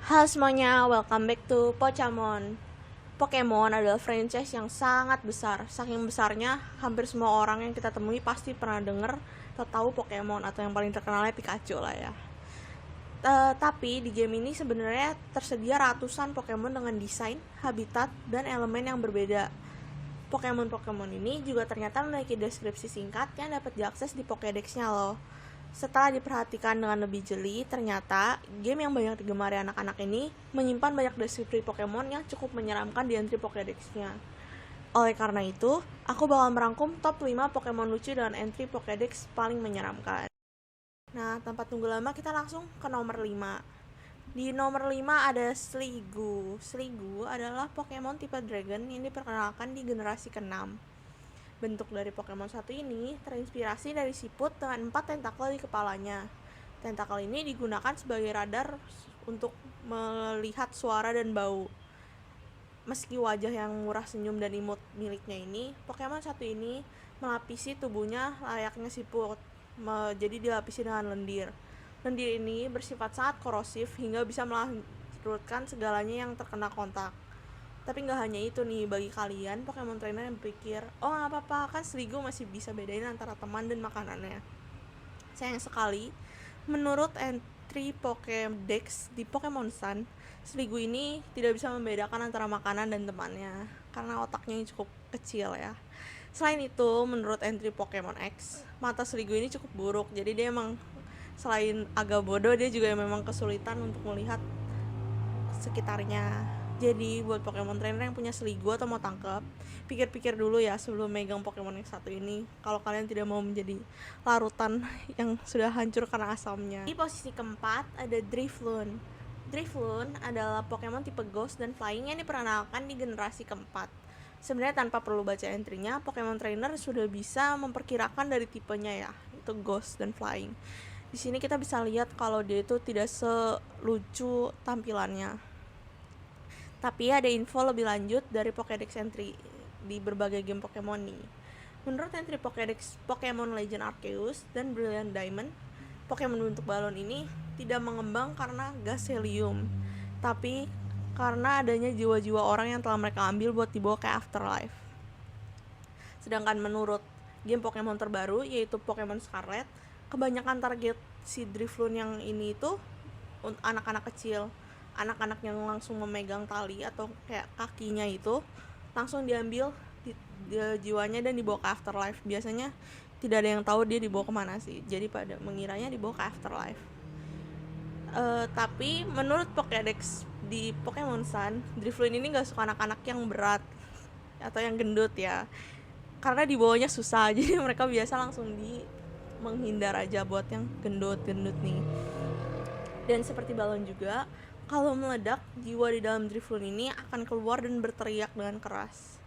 Halo semuanya, welcome back to Pokemon. Pokemon adalah franchise yang sangat besar. Saking besarnya, hampir semua orang yang kita temui pasti pernah denger atau tahu Pokemon, atau yang paling terkenalnya Pikachu lah ya. Tapi di game ini sebenarnya tersedia ratusan Pokemon dengan desain, habitat, dan elemen yang berbeda. Pokemon ini juga ternyata memiliki deskripsi singkat yang dapat diakses di Pokédex-nya loh. Setelah diperhatikan dengan lebih jeli, ternyata game yang banyak digemari anak-anak ini menyimpan banyak deskripsi Pokemon yang cukup menyeramkan di entry Pokédex-nya. Oleh karena itu, aku bakal merangkum top 5 Pokemon lucu dengan entry Pokédex paling menyeramkan. Nah, tanpa tunggu lama kita langsung ke nomor 5. Di nomor 5 ada Sliggoo. Sliggoo adalah Pokemon tipe Dragon yang diperkenalkan di generasi ke-6. Bentuk dari Pokemon satu ini terinspirasi dari siput dengan 4 tentakel di kepalanya. Tentakel ini digunakan sebagai radar untuk melihat suara dan bau. Meski wajah yang murah senyum dan imut miliknya ini, Pokemon satu ini melapisi tubuhnya layaknya siput, jadi dilapisi dengan lendir. Lendir ini bersifat sangat korosif hingga bisa melarutkan segalanya yang terkena kontak. Tapi nggak hanya itu nih, bagi kalian Pokemon trainer yang berpikir, oh nggak apa-apa, kan Sliggoo masih bisa bedain antara teman dan makanannya. Sayang sekali, menurut entry Pokédex di Pokemon Sun, Sliggoo ini tidak bisa membedakan antara makanan dan temannya karena otaknya yang cukup kecil ya. Selain itu, menurut entry Pokemon X, mata Sliggoo ini cukup buruk, jadi dia emang selain agak bodoh, dia juga memang kesulitan untuk melihat sekitarnya. Jadi buat Pokemon trainer yang punya Sliggoo atau mau tangkap, pikir-pikir dulu ya sebelum megang Pokemon yang satu ini, kalau kalian tidak mau menjadi larutan yang sudah hancur karena asamnya. Di posisi keempat ada Drifloon. Drifloon adalah Pokemon tipe Ghost dan Flying yang diperkenalkan di generasi keempat. Sebenarnya tanpa perlu baca entry-nya, Pokemon trainer sudah bisa memperkirakan dari tipenya ya, itu Ghost dan Flying. Di sini kita bisa lihat kalau dia itu tidak selucu tampilannya. Tapi ada info lebih lanjut dari Pokédex entry di berbagai game Pokemon nih. Menurut entry Pokédex Pokemon Legend Arceus dan Brilliant Diamond, Pokemon bentuk balon ini tidak mengembang karena gas helium, tapi karena adanya jiwa-jiwa orang yang telah mereka ambil buat dibawa ke Afterlife. Sedangkan menurut game Pokemon terbaru yaitu Pokemon Scarlet, kebanyakan target si Drifloon yang ini itu anak-anak kecil, anak-anak yang langsung memegang tali atau kayak kakinya itu langsung diambil jiwanya dan dibawa ke Afterlife. Biasanya tidak ada yang tahu dia dibawa kemana sih, jadi pada mengiranya dibawa ke Afterlife. Tapi menurut Pokédex di Pokemon Sun, Drifloon ini gak suka anak-anak yang berat atau yang gendut ya, karena dibawanya susah. Jadi mereka biasa langsung menghindar aja buat yang gendut-gendut nih. Dan seperti balon juga, kalau meledak, jiwa di dalam Drifloon ini akan keluar dan berteriak dengan keras.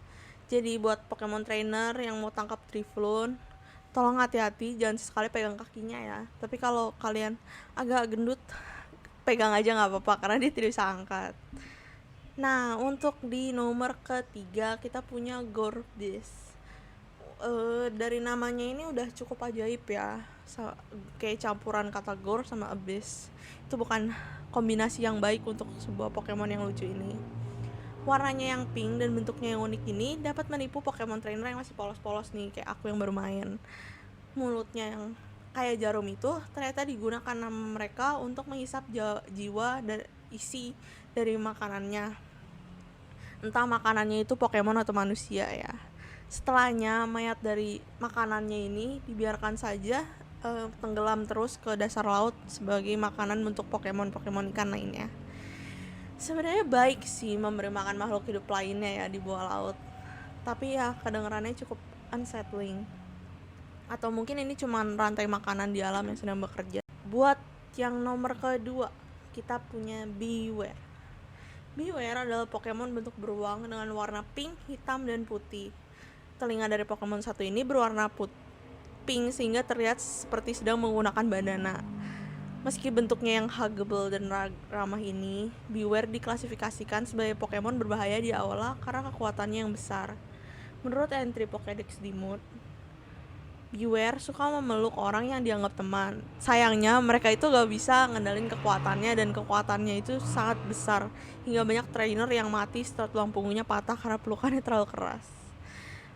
Jadi buat Pokemon trainer yang mau tangkap Drifloon, tolong hati-hati, jangan sekali pegang kakinya ya. Tapi kalau kalian agak gendut, pegang aja nggak apa-apa karena dia tidak bisa angkat. Nah, untuk di nomor ketiga kita punya Gourgeist. Dari namanya ini udah cukup ajaib ya, kayak campuran kata gore sama abyss. Itu bukan kombinasi yang baik untuk sebuah Pokemon yang lucu ini. Warnanya yang pink dan bentuknya yang unik ini dapat menipu Pokemon trainer yang masih polos-polos nih, kayak aku yang baru main. Mulutnya yang kayak jarum itu ternyata digunakan nama mereka untuk menghisap jiwa dan isi dari makanannya. Entah makanannya itu Pokemon atau manusia ya. Setelahnya mayat dari makanannya ini dibiarkan saja tenggelam terus ke dasar laut sebagai makanan untuk Pokemon ikan lainnya. Sebenarnya baik sih memberi makan makhluk hidup lainnya ya di bawah laut, tapi ya kedengarannya cukup unsettling. Atau mungkin ini cuma rantai makanan di alam yang sedang bekerja. Buat yang nomor kedua, kita punya Bewear. Bewear adalah Pokemon bentuk beruang dengan warna pink, hitam, dan putih. Telinga dari Pokemon satu ini berwarna pink sehingga terlihat seperti sedang menggunakan bandana. Meski bentuknya yang huggable dan ramah ini, Bewear diklasifikasikan sebagai Pokemon berbahaya di awal karena kekuatannya yang besar. Menurut entry Pokédex Dimut, Beware suka memeluk orang yang dianggap teman. Sayangnya mereka itu gak bisa ngendalin kekuatannya, dan kekuatannya itu sangat besar hingga banyak trainer yang mati setelah tulang punggungnya patah karena pelukannya terlalu keras.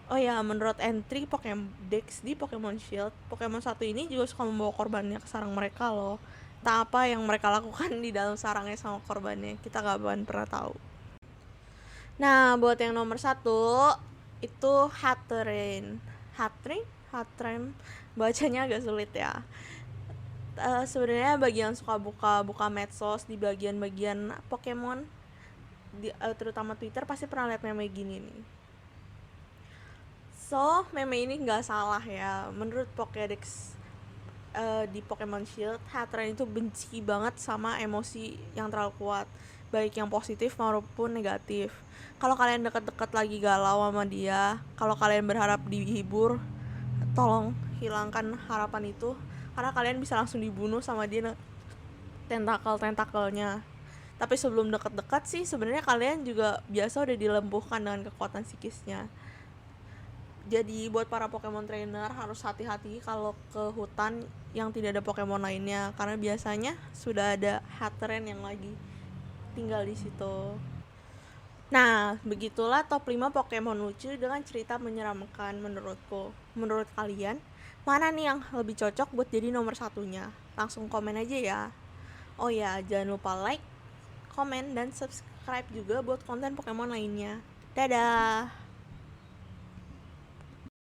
Oh ya, menurut entry Pokédex di Pokemon Shield, Pokemon satu ini juga suka membawa korbannya ke sarang mereka loh. Tak apa yang mereka lakukan di dalam sarangnya sama korbannya, kita gak bakalan pernah tahu. Nah, buat yang nomor 1 itu Hatterene. Hatterene, bacanya agak sulit ya. Sebenarnya bagi yang suka buka medsos di bagian-bagian Pokemon, terutama Twitter, pasti pernah lihat meme gini nih. So, meme ini nggak salah ya. Menurut Pokédex di Pokemon Shield, Hatterene itu benci banget sama emosi yang terlalu kuat, baik yang positif maupun negatif. Kalau kalian deket-deket lagi galau sama dia, kalau kalian berharap dihibur, tolong hilangkan harapan itu, karena kalian bisa langsung dibunuh sama dia tentakelnya. Tapi sebelum deket-deket sih sebenarnya kalian juga biasa udah dilumpuhkan dengan kekuatan psikisnya. Jadi buat para Pokemon trainer harus hati-hati kalau ke hutan yang tidak ada Pokemon lainnya, karena biasanya sudah ada Hatterene yang lagi tinggal di situ. Nah, begitulah top 5 Pokemon lucu dengan cerita menyeramkan menurutku. Menurut kalian, mana nih yang lebih cocok buat jadi nomor satunya? Langsung komen aja ya. Oh ya, jangan lupa like, komen, dan subscribe juga buat konten Pokemon lainnya. Dadah!